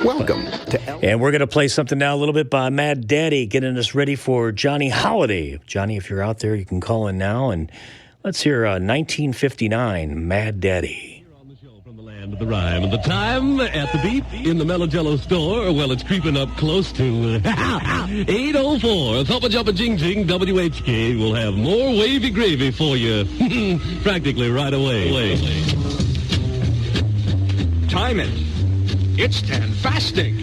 Welcome to And we're going to play something now a little bit by Mad Daddy, getting us ready for Johnny Holliday. Johnny, if you're out there, you can call in now. And let's hear 1959, Mad Daddy. On the show from the land of the rhyme. And the time at the beat in the Mellow Jello store, well, it's creeping up close to 8:04. Thumpa Jumpa Jing Jing, WHK will have more wavy gravy for you practically right away. Time it. It's Tanfastic.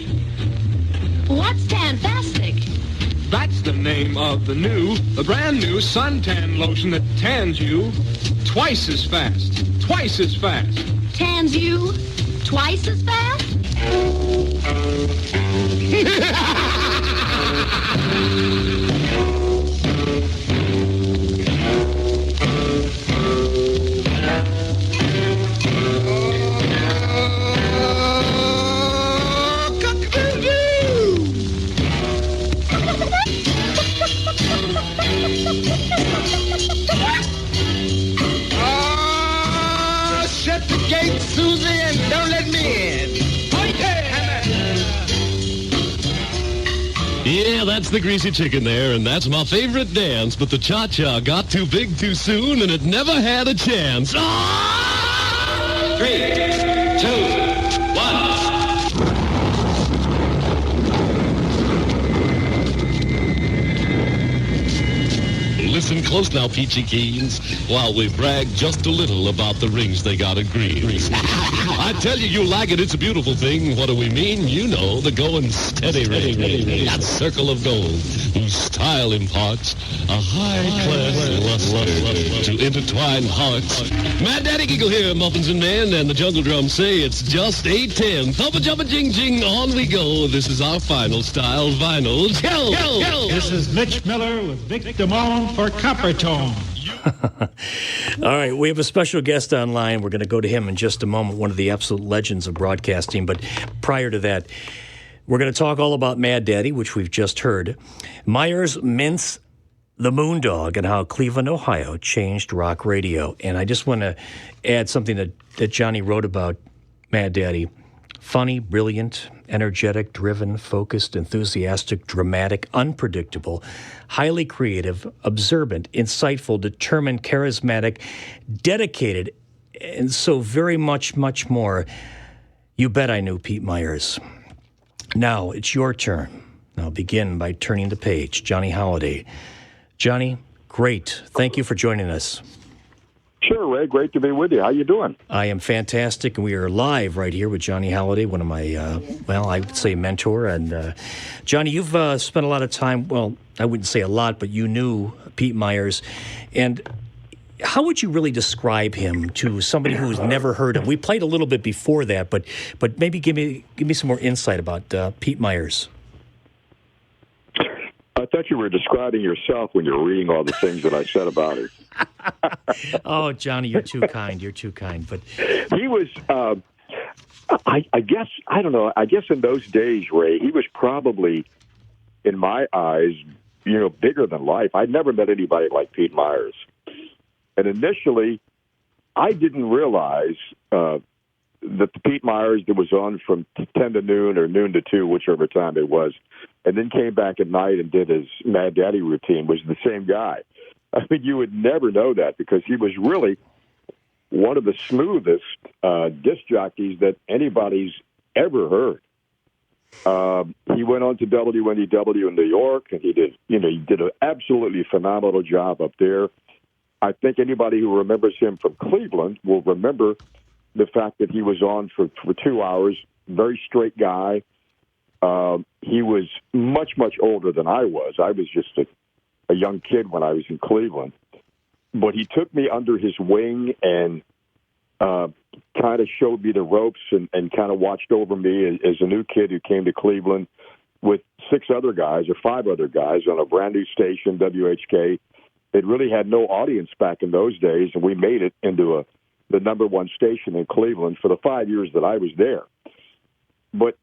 What's Tanfastic? That's the name of the brand new suntan lotion that tans you twice as fast. Twice as fast. Tans you twice as fast? Shut the gate, Susie, and don't let me in. Yeah, that's the greasy chicken there, and that's my favorite dance, but the cha-cha got too big too soon, and it never had a chance. 3, 2, 1. Listen close now, Peachy Keens, while we brag just a little about the rings they got at Green's. I tell you, you like it. It's a beautiful thing. What do we mean? You know, the going steady ring. That circle of gold whose style imparts a high-class luster to intertwined hearts. Mad Daddy Giggle here, Muffins and Men, and the Jungle Drums say it's just 8:10. Thumpa Jumpa Jing Jing, on we go. This is our final style vinyl. This is Mitch Miller with Vic Damone for Coppertone. All right, we have a special guest online. We're going to go to him in just a moment, one of the absolute legends of broadcasting. But prior to that, we're going to talk all about Mad Daddy, which we've just heard. Myers Mints, the Moondog, and how Cleveland, Ohio changed rock radio. And I just want to add something that Johnny wrote about Mad Daddy. Funny, brilliant, energetic, driven, focused, enthusiastic, dramatic, unpredictable, highly creative, observant, insightful, determined, charismatic, dedicated, and so very much, much more. You bet I knew Pete Myers. Now it's your turn. Now begin by turning the page. Johnny Holliday. Johnny, great. Thank you for joining us. Sure, Ray. Great to be with you. How you doing? I am fantastic, and we are live right here with Johnny Holliday, one of my, I would say mentor. And Johnny, you've spent a lot of time, well, I wouldn't say a lot, but you knew Pete Myers. And how would you really describe him to somebody who's never heard him? We played a little bit before that, but maybe give me some more insight about Pete Myers. I thought you were describing yourself when you were reading all the things that I said about it. Oh, Johnny, you're too kind. You're too kind. But he was, I guess, I don't know. I guess in those days, Ray, he was probably, in my eyes, bigger than life. I'd never met anybody like Pete Myers. And initially, I didn't realize that the Pete Myers that was on from 10 to noon or noon to 2, whichever time it was, and then came back at night and did his Mad Daddy routine was the same guy. I mean, you would never know that because he was really one of the smoothest disc jockeys that anybody's ever heard. He went on to WNEW in New York, and he did an absolutely phenomenal job up there. I think anybody who remembers him from Cleveland will remember the fact that he was on for 2 hours. Very straight guy. He was much, much older than I was. I was just a young kid when I was in Cleveland. But he took me under his wing and kind of showed me the ropes and kind of watched over me as a new kid who came to Cleveland with 5 other guys on a brand new station, WHK. It really had no audience back in those days, and we made it into the number one station in Cleveland for the 5 years that I was there. But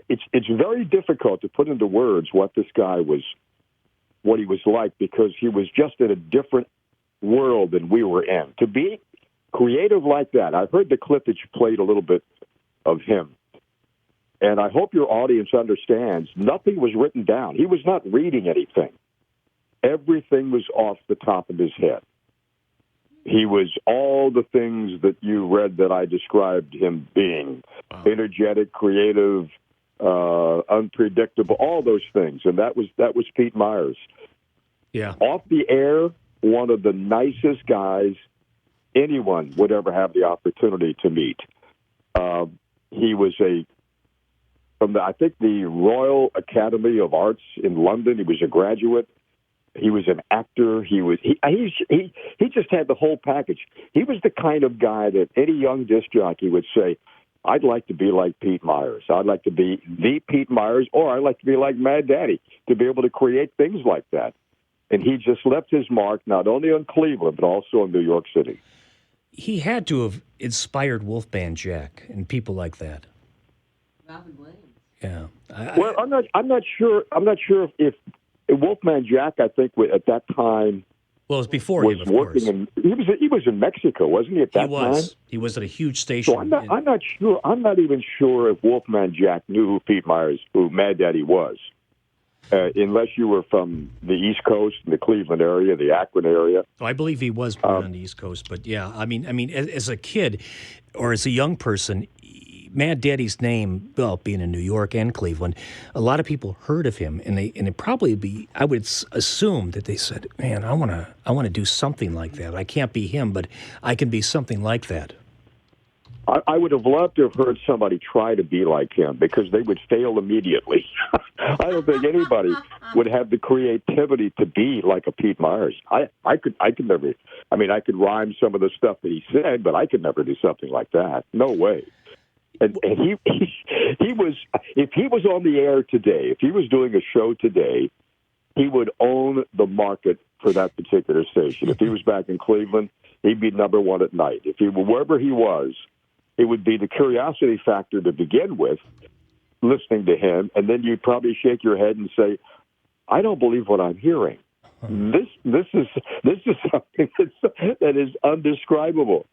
it's very difficult to put into words what this guy was, what he was like, because he was just in a different world than we were in. To be creative like that, I've heard the clip that you played a little bit of him. and I hope your audience understands, nothing was written down. He was not reading anything. Everything was off the top of his head. He was all the things that you read that I described him being. Wow. Energetic, creative, unpredictable, all those things. And that was Pete Myers. Yeah. Off the air, one of the nicest guys anyone would ever have the opportunity to meet. He was from the Royal Academy of Arts in London. He was a graduate. He was an actor. He just had the whole package. He was the kind of guy that any young disc jockey would say, I'd like to be like Pete Myers. I'd like to be the Pete Myers, or I'd like to be like Mad Daddy, to be able to create things like that. And he just left his mark not only on Cleveland, but also in New York City. He had to have inspired Wolfman Jack and people like that. Robin Williams. Yeah. Well, I'm not sure if Wolfman Jack, I think, at that time. Well, it was before him, of course. He was in Mexico, wasn't he? At that time, he was at a huge station. So I'm not sure. I'm not even sure if Wolfman Jack knew who Mad Daddy was, unless you were from the East Coast, the Cleveland area, the Akron area. Oh, I believe he was born on the East Coast, but yeah, I mean, as a kid or as a young person, Mad Daddy's name, well, being in New York and Cleveland, a lot of people heard of him, and it probably I would assume that they said, "Man, I want to do something like that. I can't be him, but I can be something like that." I would have loved to have heard somebody try to be like him, because they would fail immediately. I don't think anybody would have the creativity to be like a Pete Myers. I could never. I mean, I could rhyme some of the stuff that he said, but I could never do something like that. No way. And he was, if he was on the air today, if he was doing a show today, he would own the market for that particular station. If he was back in Cleveland, he'd be number one at night. If he were wherever he was, it would be the curiosity factor to begin with, listening to him, and then you'd probably shake your head and say, I don't believe what I'm hearing. This is something that is undescribable.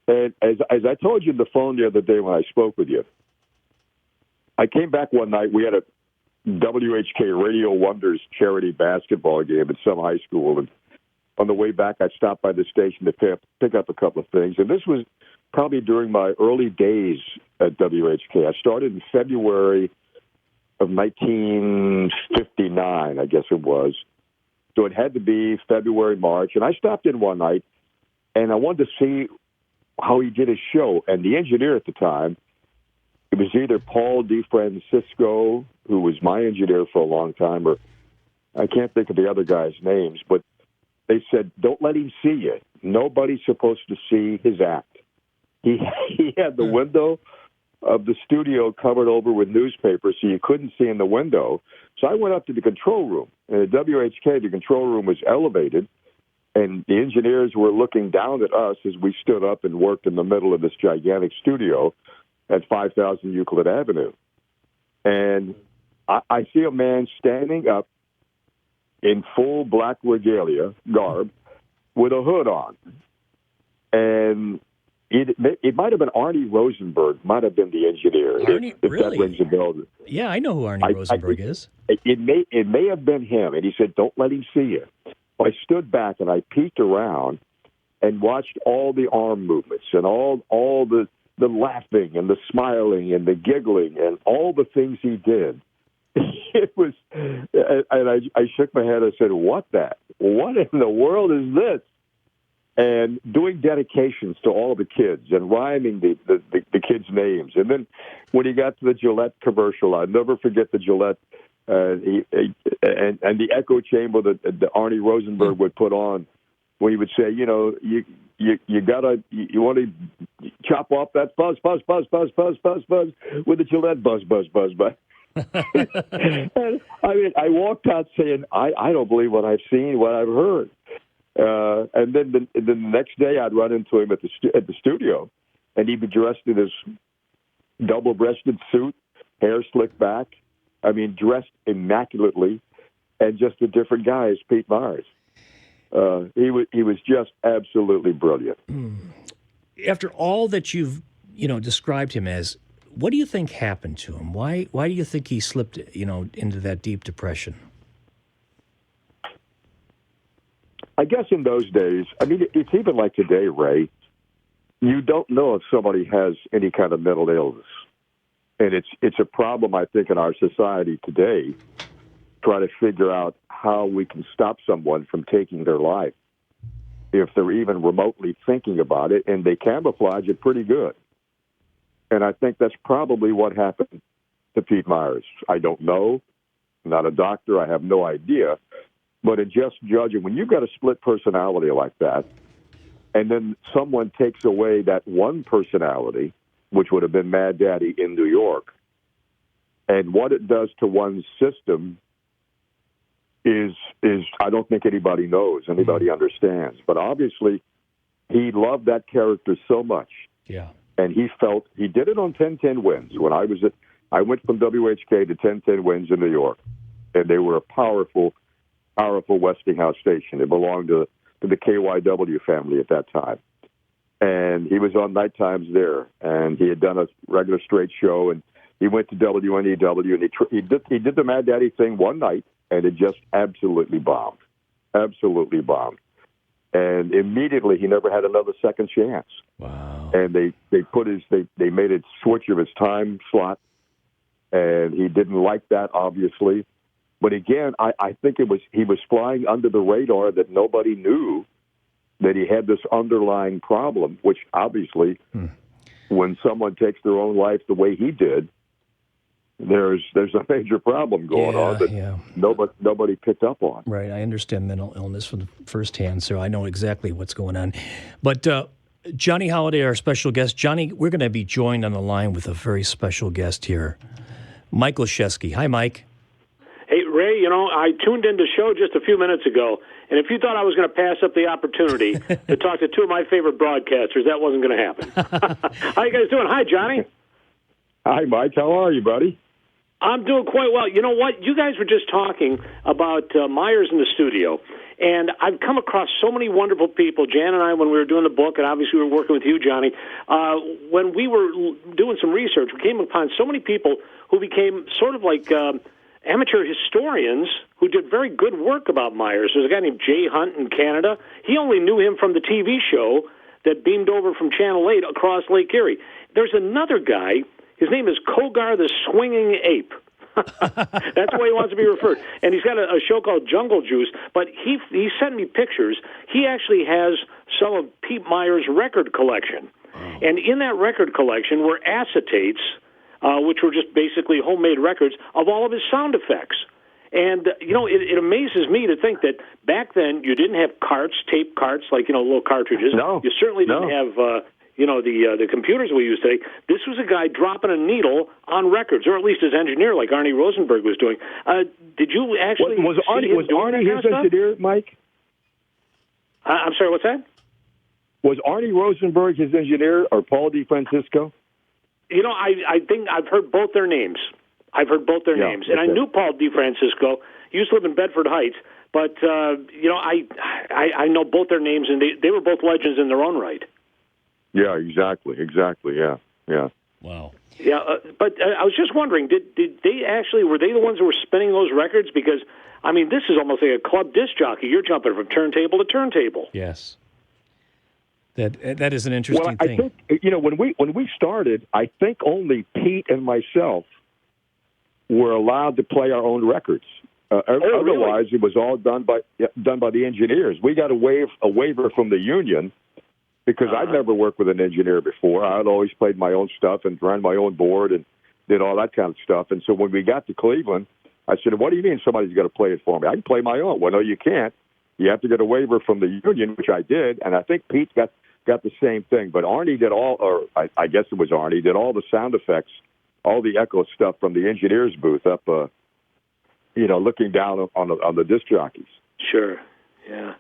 And as I told you on the phone the other day when I spoke with you, I came back one night. We had a WHK Radio Wonders charity basketball game at some high school. And on the way back, I stopped by the station to pick up a couple of things. And this was probably during my early days at WHK. I started in February of 1959, I guess it was. So it had to be February, March. And I stopped in one night, and I wanted to see how he did his show. And the engineer at the time, it was either Paul DeFrancisco, who was my engineer for a long time, or I can't think of the other guys' names, but they said, don't let him see you. Nobody's supposed to see his act. He had the window of the studio covered over with newspapers, so you couldn't see in the window. So I went up to the control room. And at WHK, the control room was elevated, and the engineers were looking down at us as we stood up and worked in the middle of this gigantic studio at 5000 Euclid Avenue. And I see a man standing up in full black regalia garb with a hood on. And it might have been Arnie Rosenberg, might have been the engineer. Arnie, if really? That rings a bell. Yeah, I know who Arnie Rosenberg is. It may have been him. And he said, don't let him see you. I stood back and I peeked around and watched all the arm movements and all the laughing and the smiling and the giggling and all the things he did. It was, and I shook my head. I said, what in the world is this? And doing dedications to all the kids and rhyming the kids' names. And then when he got to the Gillette commercial, I'll never forget the Gillette and the echo chamber that Arnie Rosenberg would put on when he would say, you want to chop off that buzz with the Gillette buzz. And, I mean, I walked out saying, I don't believe what I've seen, what I've heard. And then the next day I'd run into him at the studio, and he'd be dressed in his double-breasted suit, hair slicked back. I mean, dressed immaculately, and just a different guy as Pete Myers. He was just absolutely brilliant. After all that you've described him as, What do you think happened to him? Why do you think he slipped, into that deep depression? I guess in those days, I mean, it's even like today, Ray, you don't know if somebody has any kind of mental illness. And it's a problem, I think, in our society today, try to figure out how we can stop someone from taking their life if they're even remotely thinking about it, and they camouflage it pretty good. And I think that's probably what happened to Pete Myers. I don't know. I'm not a doctor. I have no idea. But in just judging, when you've got a split personality like that, and then someone takes away that one personality, which would have been Mad Daddy in New York, and what it does to one's system is I don't think anybody knows, anybody understands. But obviously, he loved that character so much. Yeah. And he felt he did it on 1010 Wins. When I went from WHK to 1010 Wins in New York, and they were a powerful Westinghouse station. It belonged to the KYW family at that time. And he was on night times there, and he had done a regular straight show, and he went to WNEW, and he did the Mad Daddy thing one night, and it just absolutely bombed. Absolutely bombed. And immediately he never had another second chance. Wow. And they made a switch of his time slot, and he didn't like that, obviously. But again, I think he was flying under the radar, that nobody knew that he had this underlying problem, which obviously, when someone takes their own life the way he did, there's a major problem going on that nobody picked up on. Right. I understand mental illness from firsthand, so I know exactly what's going on. But Johnny Holliday, our special guest. Johnny, we're going to be joined on the line with a very special guest here, Mike Leshesky. Hi, Mike. Hey, Ray, I tuned into the show just a few minutes ago, and if you thought I was going to pass up the opportunity to talk to two of my favorite broadcasters, that wasn't going to happen. How you guys doing? Hi, Johnny. Hi, Mike. How are you, buddy? I'm doing quite well. You know what? You guys were just talking about Myers in the studio, and I've come across so many wonderful people. Jan and I, when we were doing the book, and obviously we were working with you, Johnny, when we were doing some research, we came upon so many people who became sort of like amateur historians who did very good work about Myers. There's a guy named Jay Hunt in Canada. He only knew him from the TV show that beamed over from Channel 8 across Lake Erie. There's another guy. His name is Kogar the Swinging Ape. That's the way he wants to be referred. And he's got a show called Jungle Juice. But he sent me pictures. He actually has some of Pete Myers' record collection. And in that record collection were acetates, which were just basically homemade records of all of his sound effects. And, it amazes me to think that back then you didn't have tape carts, like, little cartridges. No. You certainly didn't have, the computers we use today. This was a guy dropping a needle on records, or at least his engineer, like Arnie Rosenberg was doing. Did you actually... Was Arnie his engineer, Mike? I'm sorry, what's that? Was Arnie Rosenberg his engineer, or Paul DeFrancisco? I think I've heard both their names. Names. And I knew Paul DeFrancisco. He used to live in Bedford Heights. But, I know both their names, and they were both legends in their own right. Yeah, exactly, yeah. Wow. Yeah, but I was just wondering, did they actually, were they the ones who were spinning those records? Because, this is almost like a club disc jockey. You're jumping from turntable to turntable. Yes. That is an interesting thing. I think, when we started, I think only Pete and myself were allowed to play our own records. Otherwise, really? It was all done by the engineers. We got a waiver from the union because I'd never worked with an engineer before. I'd always played my own stuff and ran my own board and did all that kind of stuff. And so when we got to Cleveland, I said, "What do you mean somebody's got to play it for me? I can play my own." Well, no, you can't. You have to get a waiver from the union, which I did, and I think Pete got the same thing. But Arnie did I guess it was Arnie, did all the sound effects, all the echo stuff from the engineer's booth up, looking down on the disc jockeys. Sure, yeah.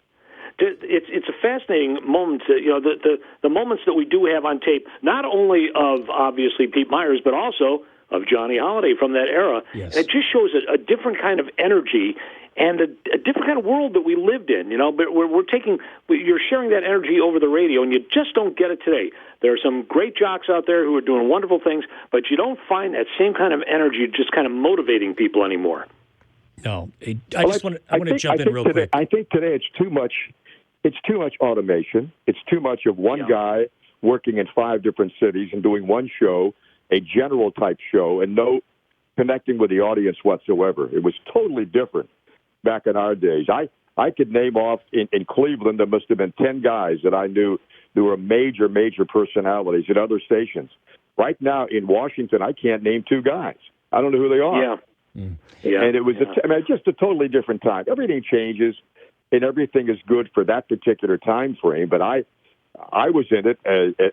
It's a fascinating moment, the moments that we do have on tape, not only of, obviously, Pete Myers, but also of Johnny Holliday from that era. Yes. And it just shows a different kind of energy and a different kind of world that we lived in, but you're sharing that energy over the radio, and you just don't get it today. There are some great jocks out there who are doing wonderful things, but you don't find that same kind of energy just kind of motivating people anymore. No, I want to jump in real quick. I think today it's too much automation. It's too much of one guy working in 5 different cities and doing one show, a general type show, and no connecting with the audience whatsoever. It was totally different back in our days. I could name off in Cleveland, there must have been 10 guys that I knew who were major personalities at other stations. Right now in Washington, I can't name 2 guys. I don't know who they are. Yeah. Yeah. And it was just a totally different time. Everything changes, and everything is good for that particular time frame. But I was in it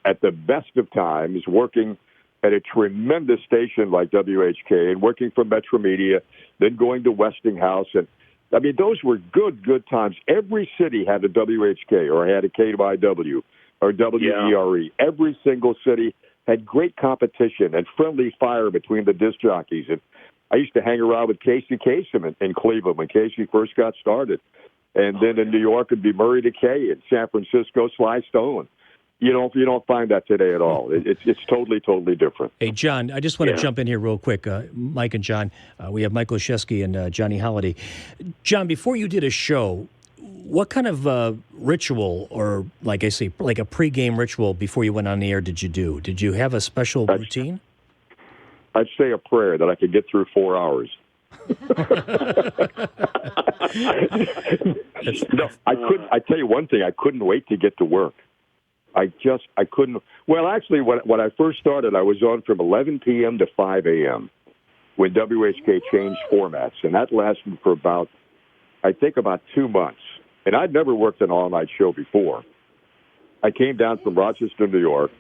at the best of times, working at a tremendous station like WHK and working for Metro Media, then going to Westinghouse. And I mean, those were good times. Every city had a WHK or had a KYW or WERE. Yeah. Every single city had great competition and friendly fire between the disc jockeys. And I used to hang around with Casey Kasem in Cleveland when Casey first got started. And then in New York, it'd be Murray Decay. In San Francisco, Sly Stone. You don't find that today at all. It's totally different. Hey, John, I just want to jump in here real quick. Mike and John, we have Michael Olszewski and Johnny Holliday. John, before you did a show, what kind of ritual or, like I say, like a pregame ritual before you went on the air did you do? Did you have a special routine? I'd say a prayer that I could get through 4 hours. No, I couldn't. I tell you one thing, I couldn't wait to get to work. I couldn't. Well, actually, when I first started, I was on from 11 p.m. to 5 a.m. when WHK changed formats, and that lasted for about 2 months. And I'd never worked an all-night show before. I came down from Rochester, New York,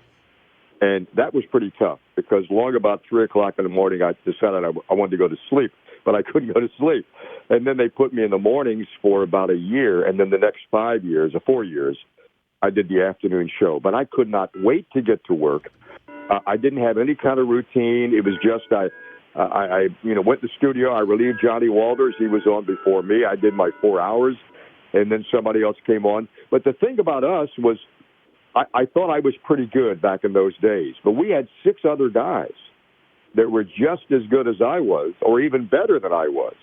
and that was pretty tough because long about 3 o'clock in the morning, I decided I wanted to go to sleep, but I couldn't go to sleep. And then they put me in the mornings for about a year, and then the next 4 years, I did the afternoon show. But I could not wait to get to work. I didn't have any kind of routine. It was just I went to the studio. I relieved Johnny Walters. He was on before me. I did my 4 hours, and then somebody else came on. But the thing about us was I thought I was pretty good back in those days. But we had 6 other guys that were just as good as I was or even better than I was.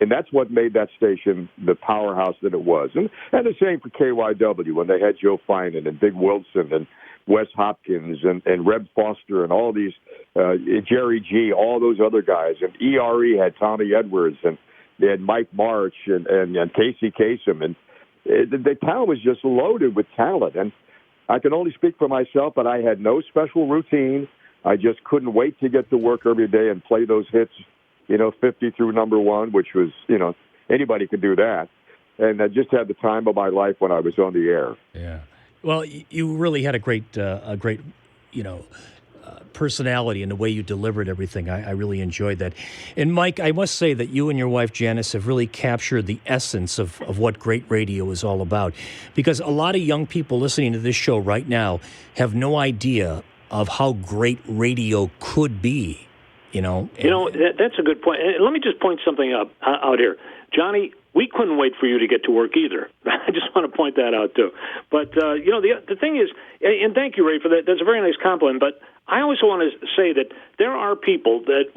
And that's what made that station the powerhouse that it was. And the same for KYW when they had Joe Finan and Big Wilson and Wes Hopkins and Reb Foster and all these, Jerry G, all those other guys. And ERE had Tommy Edwards and they had Mike March and Casey Kasem. And the town was just loaded with talent. And I can only speak for myself, but I had no special routine. I just couldn't wait to get to work every day and play those hits, 50 through number 1, which was, anybody could do that. And I just had the time of my life when I was on the air. Yeah. Well, you really had a great personality in the way you delivered everything. I really enjoyed that. And Mike, I must say that you and your wife Janice have really captured the essence of what great radio is all about. Because a lot of young people listening to this show right now have no idea of how great radio could be. That's a good point. And let me just point something out here. Johnny, we couldn't wait for you to get to work either. I just want to point that out, too. But, the thing is, and thank you, Ray, for that. That's a very nice compliment. But I also want to say that there are people that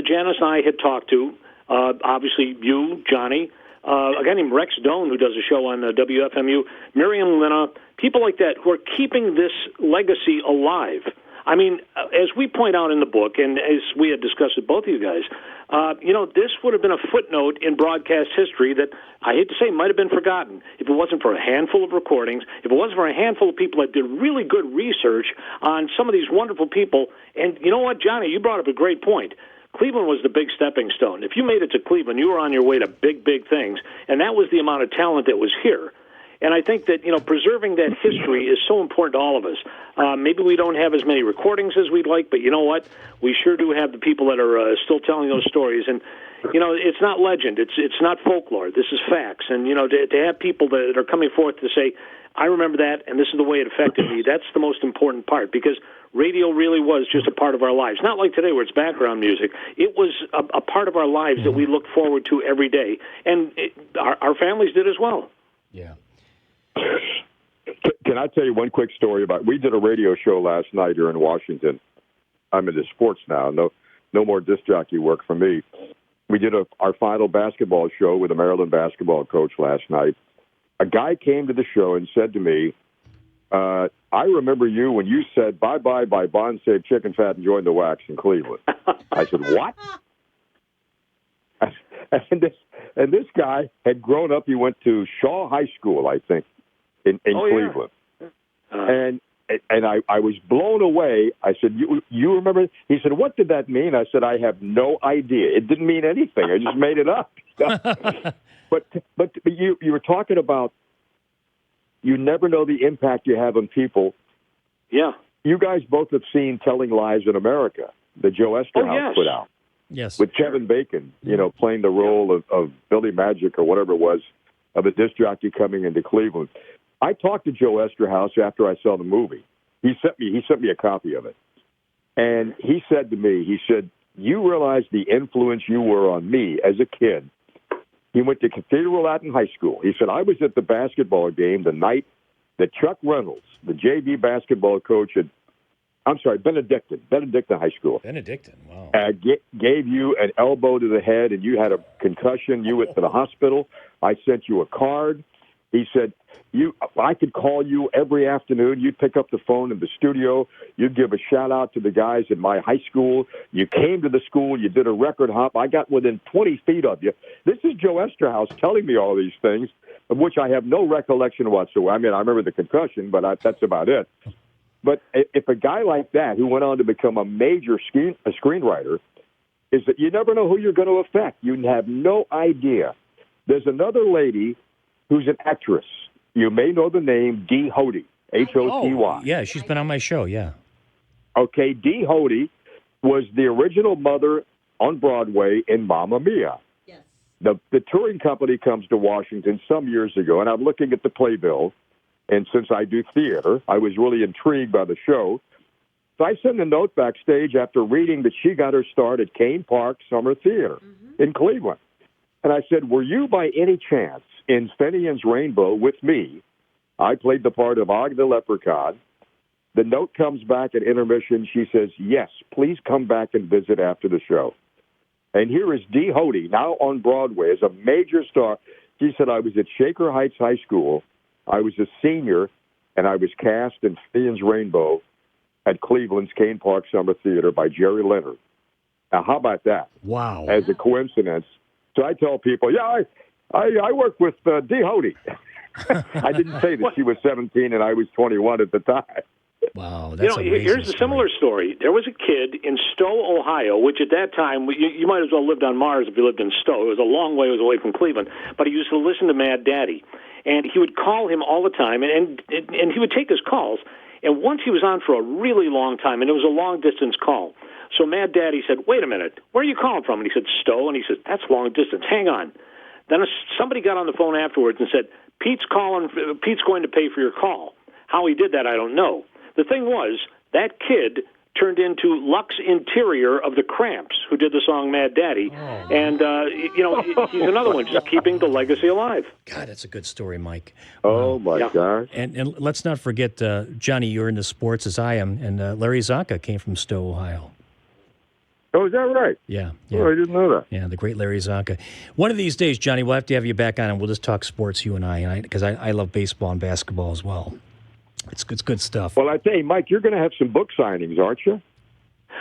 Janice and I had talked to, obviously you, Johnny, a guy named Rex Doan, who does a show on WFMU, Miriam Lina, people like that who are keeping this legacy alive. I mean, as we point out in the book, and as we had discussed with both of you guys, this would have been a footnote in broadcast history that, I hate to say, might have been forgotten if it wasn't for a handful of recordings, if it wasn't for a handful of people that did really good research on some of these wonderful people. And you know what, Johnny, you brought up a great point. Cleveland was the big stepping stone. If you made it to Cleveland, you were on your way to big, big things, and that was the amount of talent that was here. And I think that, preserving that history is so important to all of us. Maybe we don't have as many recordings as we'd like, but you know what? We sure do have the people that are still telling those stories. And, it's not legend. It's not folklore. This is facts. And, to have people that are coming forth to say, I remember that, and this is the way it affected me, that's the most important part. Because radio really was just a part of our lives. Not like today where it's background music. It was a part of our lives that we looked forward to every day. And our families did as well. Yeah. Can I tell you one quick story about? We did a radio show last night here in Washington. I'm into sports now. No more disc jockey work for me. We did our final basketball show with a Maryland basketball coach last night. A guy came to the show and said to me, I remember you when you said bye-bye by Bond Save Chicken Fat and join the Wax in Cleveland. I said, what? And this guy had grown up. He went to Shaw High School, I think, in Cleveland. Yeah. And I was blown away. I said, you remember? He said, what did that mean? I said, I have no idea. It didn't mean anything. I just made it up. But you were talking about you never know the impact you have on people. Yeah. You guys both have seen Telling Lies in America, that Joe Esterhaus put out. Yes. With Kevin Bacon, playing the role of Billy Magic or whatever it was, of a disc jockey coming into Cleveland. I talked to Joe Esterhaus after I saw the movie. He sent me a copy of it. And he said to me, you realize the influence you were on me as a kid. He went to Cathedral Latin High School. He said, I was at the basketball game the night that Chuck Reynolds, the JV basketball coach at, Benedictine High School. Benedictine, wow. Gave you an elbow to the head, and you had a concussion. You went to the hospital. I sent you a card. He said, I could call you every afternoon. You'd pick up the phone in the studio. You'd give a shout-out to the guys at my high school. You came to the school. You did a record hop. I got within 20 feet of you. This is Joe Esterhaus telling me all these things, of which I have no recollection whatsoever. I mean, I remember the concussion, but that's about it. But if a guy like that, who went on to become a major screenwriter, is that you never know who you're going to affect. You have no idea. There's another lady who's an actress. You may know the name Dee Hoty, Hoty. Oh, yeah, she's been on my show, yeah. Okay, Dee Hoty was the original mother on Broadway in Mamma Mia. Yes. The touring company comes to Washington some years ago, and I'm looking at the playbill, and since I do theater, I was really intrigued by the show. So I sent a note backstage after reading that she got her start at Kane Park Summer Theater in Cleveland. And I said, were you by any chance in Fenian's Rainbow with me? I played the part of Og the Leprechaun. The note comes back at intermission. She says, yes, please come back and visit after the show. And here is Dee Hoty, now on Broadway as a major star. She said, I was at Shaker Heights High School. I was a senior, and I was cast in Fenian's Rainbow at Cleveland's Kane Park Summer Theater by Jerry Leonard. Now, how about that? Wow. As a coincidence. So I tell people, I work with Dee Hoty. I didn't say that she was 17 and I was 21 at the time. Wow, that's amazing. Here's a similar story. There was a kid in Stowe, Ohio, which at that time, you might as well lived on Mars if you lived in Stowe. It was a long way away from Cleveland. But he used to listen to Mad Daddy. And he would call him all the time, and he would take his calls. And once he was on for a really long time, and it was a long-distance call. So Mad Daddy said, wait a minute, where are you calling from? And he said, Stowe. And he said, that's long distance. Hang on. Then somebody got on the phone afterwards and said, Pete's going to pay for your call. How he did that, I don't know. The thing was, that kid turned into Lux Interior of the Cramps, who did the song Mad Daddy. Oh. And, he's another one, just keeping the legacy alive. God, that's a good story, Mike. Oh, my God. And let's not forget, Johnny, you're into sports as I am, and Larry Zonka came from Stowe, Ohio. Oh, is that right? Yeah. Oh, I didn't know that. Yeah, the great Larry Zonka. One of these days, Johnny, we'll have to have you back on, and we'll just talk sports, you and I, because I love baseball and basketball as well. It's good stuff. Well, I tell you, Mike, you're going to have some book signings, aren't you?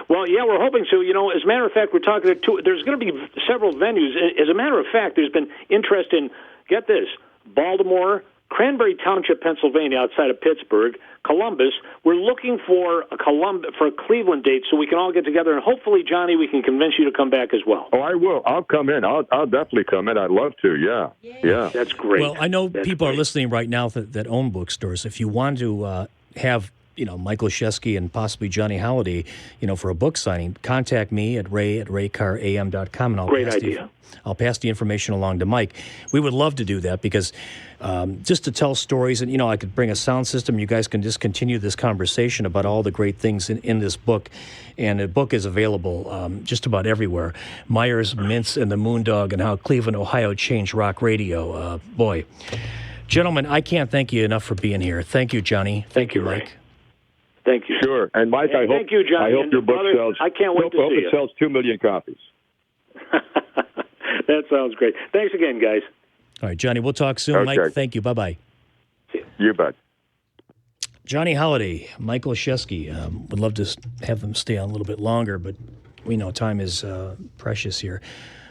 Well, yeah, we're hoping so. As a matter of fact, we're talking to there's going to be several venues. As a matter of fact, there's been interest in, get this, Baltimore, Cranberry Township, Pennsylvania, outside of Pittsburgh, Columbus. We're looking for a Cleveland date so we can all get together, and hopefully, Johnny, we can convince you to come back as well. Oh, I will. I'll come in. I'll definitely come in. I'd love to. Yeah. Yeah. That's great. Well, I know people are listening right now that own bookstores. If you want to have Michael Shesky and possibly Johnny Holliday, for a book signing, contact me at ray@raycaram.com, and Great idea. I'll pass the information along to Mike. We would love to do that because just to tell stories, and, I could bring a sound system. You guys can just continue this conversation about all the great things in this book. And the book is available just about everywhere. Myers, Mintz, and the Moondog, and how Cleveland, Ohio changed rock radio. Boy. Gentlemen, I can't thank you enough for being here. Thank you, Johnny. Thank you, Mike. Thank you. Sure. And Mike, I hope, thank you, Johnny. I hope And your book brother, sells. I can't wait to hope see it it. sells 2 million copies. That sounds great. Thanks again, guys. All right, Johnny, we'll talk soon. Okay. Mike, thank you. Bye-bye. You bet. Johnny Holliday, Michael Shesky. Would love to have them stay on a little bit longer, but we know time is precious here.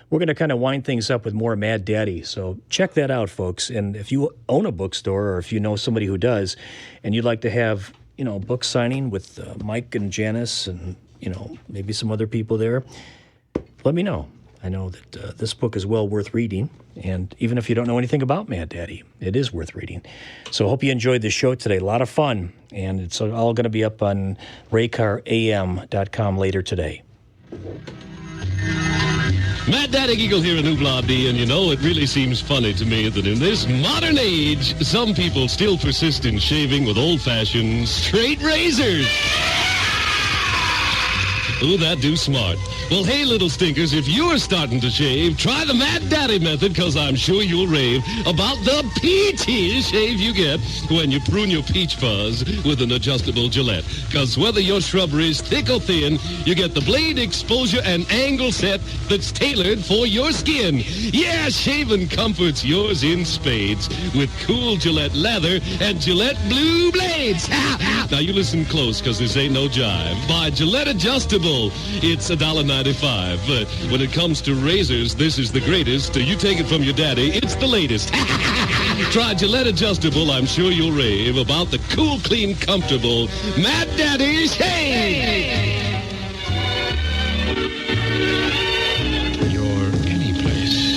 We're going to kind of wind things up with more Mad Daddy, so check that out, folks. And if you own a bookstore or if you know somebody who does, and you'd like to have, a book signing with Mike and Janice and, maybe some other people there, let me know. I know that this book is well worth reading, and even if you don't know anything about Mad Daddy, it is worth reading. So I hope you enjoyed the show today. A lot of fun, and it's all going to be up on raycaram.com later today. Mad Daddy Eagle here in Ooblah Bee, and it really seems funny to me that in this modern age, some people still persist in shaving with old-fashioned straight razors. Ooh, that do smart. Well, hey, little stinkers, if you're starting to shave, try the Mad Daddy method, because I'm sure you'll rave about the peachy shave you get when you prune your peach fuzz with an adjustable Gillette. Because whether your shrubbery is thick or thin, you get the blade exposure and angle set that's tailored for your skin. Yeah, shaving comfort's yours in spades with cool Gillette leather and Gillette blue blades. Now, you listen close, because this ain't no jive. Buy Gillette Adjustable. It's $1.95. But when it comes to razors, this is the greatest. You take it from your daddy, it's the latest. Try Gillette Adjustable. I'm sure you'll rave about the cool, clean, comfortable Mad Daddy shave. Your any place.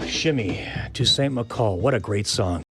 Shimmy to St. McCall. What a great song.